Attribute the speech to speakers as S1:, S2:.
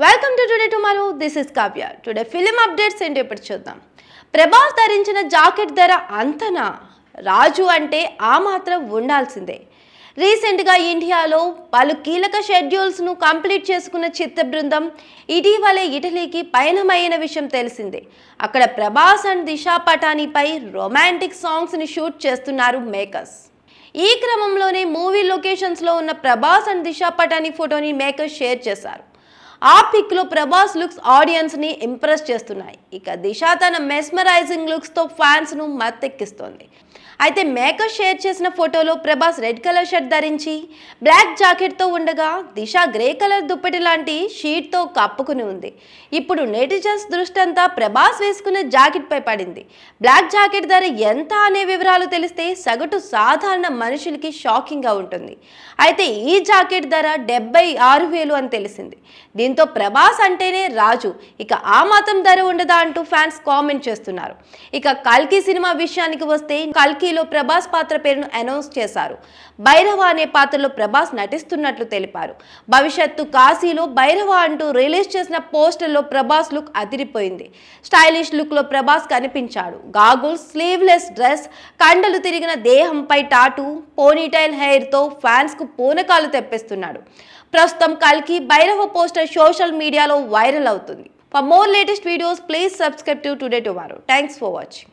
S1: Welcome to today tomorrow. This is Kavya. Today film updates ఏంటి ఇప్పుడు చూద్దాం. ప్రభాస్ ధరించిన జాకెట్ ధర అంతనా? రాజు అంటే ఆ మాత్రం ఉండాల్సిందే. రీసెంట్గా ఇండియాలో పలు కీలక షెడ్యూల్స్ను కంప్లీట్ చేసుకున్న చిత్ర బృందం ఇటీవలే ఇటలీకి పయనమైన విషయం తెలిసిందే. అక్కడ ప్రభాస్ అండ్ దిశా పటానీపై రొమాంటిక్ సాంగ్స్ని షూట్ చేస్తున్నారు మేకర్స్. ఈ క్రమంలోనే మూవీ లొకేషన్స్లో ఉన్న ప్రభాస్ అండ్ దిశా పటానీ ఫోటోని మేకర్స్ షేర్ చేశారు. ఆ పిక్లో ప్రభాస్ లుక్స్ ఆడియన్స్ని ఇంప్రెస్ చేస్తున్నాయి. ఇక దిశ తన మెస్మరైజింగ్ లుక్స్తో ఫ్యాన్స్ను మత్తెక్కిస్తోంది. అయితే మేకర్ షేర్ చేసిన ఫోటోలో ప్రభాస్ రెడ్ కలర్ షర్ట్ ధరించి బ్లాక్ జాకెట్తో ఉండగా దిశ గ్రే కలర్ దుప్పటి లాంటి షీట్తో కప్పుకుని ఉంది. ఇప్పుడు నెటిజన్స్ దృష్టి అంతా ప్రభాస్ వేసుకున్న జాకెట్పై పడింది. బ్లాక్ జాకెట్ ధర ఎంత అనే వివరాలు తెలిస్తే సగటు సాధారణ మనుషులకి షాకింగ్గా ఉంటుంది. అయితే ఈ జాకెట్ ధర 76,000 అని తెలిసింది. దీంతో ప్రభాస్ అంటేనే రాజు, ఇక ఆ మాత్రం ధర ఉండదా అంటూ ఫ్యాన్స్ కామెంట్ చేస్తున్నారు. ఇక కల్కి సినిమా విషయానికి వస్తే కల్కిలో ప్రభాస్ పాత్ర పేరును అనౌన్స్ చేశారు. భైరవ అనే పాత్రలో ప్రభాస్ నటిస్తున్నట్లు తెలిపారు. భవిష్యత్తు కాశీలో భైరవ అంటూ రిలీజ్ చేసిన పోస్టర్లో ప్రభాస్ లుక్ అదిరిపోయింది. స్టైలిష్ లుక్లో ప్రభాస్ కనిపించాడు. గాగుల్స్, స్లీవ్లెస్ డ్రెస్, కండలు తిరిగిన దేహంపై టాటూ, పోనీటైల్ హెయిర్తో ఫ్యాన్స్కు పూనకాలు తెప్పిస్తున్నాడు. ప్రస్తుతం కల్కి భైరవ పోస్టర్ సోషల్ మీడియాలో వైరల్ అవుతుంది. For more latest videos, please subscribe to Today Tomorrow. Thanks for watching.